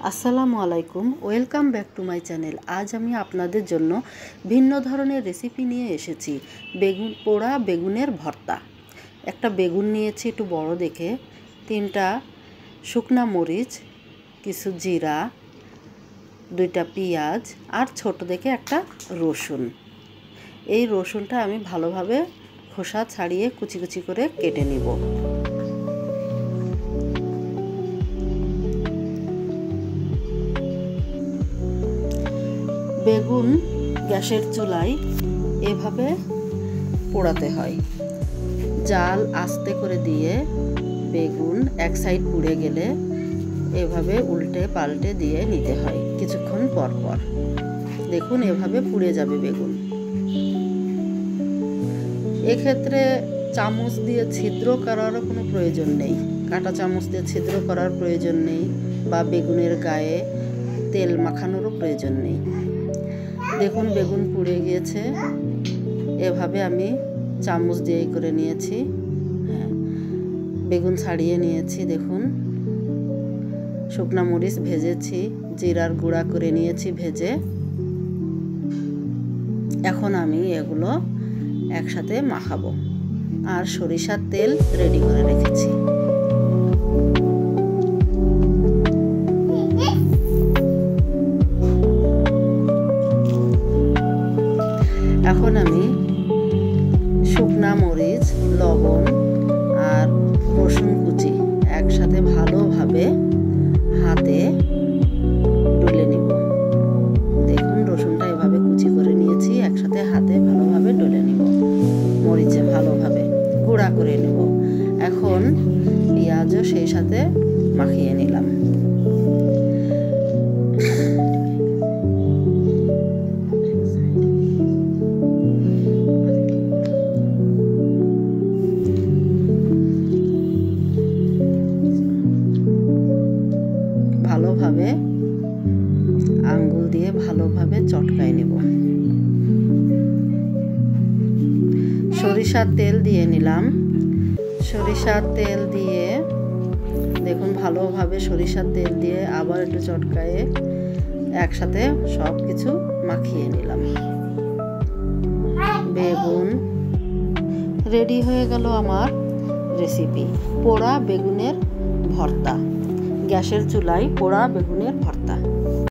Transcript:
আসসালামু আলাইকুম, welcome back to my channel. আজ আমি আপনাদের জন্য ভিন্ন ধরনের রেসিপি নিয়ে এসেছি। পোড়া বেগুনের ভর্তা। একটা বেগুন নিয়েছি একটু বড় দেখে, 3টা শুকনা মরিচ, কিছু জিরা, 2টা পেঁয়াজ আর ছোট দেখে একটা রসুন। এই রসুনটা আমি ভালোভাবে খোসা ছাড়িয়ে কুচি কুচি করে কেটে নিব। বেগুন গ্যাসের চুলায় এভাবে পোড়াতে হয়। জাল আস্তে করে দিয়ে বেগুন এক সাইড পুড়ে গেলে এভাবে উল্টে পাল্টে দিয়ে নিতে হয় কিছুক্ষণ পর পর। দেখুন এভাবে পুড়ে যাবে বেগুন। এক্ষেত্রে চামচ দিয়ে ছিদ্র করারও কোনো প্রয়োজন নেই, কাঁটা চামচ দিয়ে ছিদ্র করার প্রয়োজন নেই, বা বেগুনের গায়ে তেল মাখানোরও প্রয়োজন নেই। দেখুন বেগুন পুড়ে গিয়েছে, এভাবে আমি চামচ দিয়ে করে নিয়েছি। বেগুন ছাড়িয়ে নিয়েছি। দেখুন শুকনা মরিচ ভেজেছি, জিরার গুঁড়া করে নিয়েছি ভেজে। এখন আমি এগুলো একসাথে মাখাবো। আর সরিষার তেল রেডি করে রেখেছি। এখন আমি শুকনা মরিচ, লবণ আর রসুন কুচি একসাথে ভালোভাবে হাতে ডলে নিব। দেখুন রসুনটা এভাবে কুচি করে নিয়েছি, একসাথে হাতে ভালোভাবে ডলে নিব। মরিচে ভালোভাবে গুঁড়া করে নেব। এখন পেঁয়াজও সেই সাথে মাখিয়ে নিলাম। ভালোভাবে আঙ্গুল দিয়ে ভালোভাবে চটকায় নেব। সরিষার তেল দিয়ে নিলাম। সরিষার তেল দিয়ে দেখুন ভালোভাবে সরিষার তেল দিয়ে আবার একটু চটকায়ে একসাথে সব কিছু মাখিয়ে নিলাম। বেগুন রেডি হয়ে গেল আমার রেসিপি, পোড়া বেগুনের ভর্তা। গ্যাসের চুলায় পোড়া বেগুনের ভর্তা।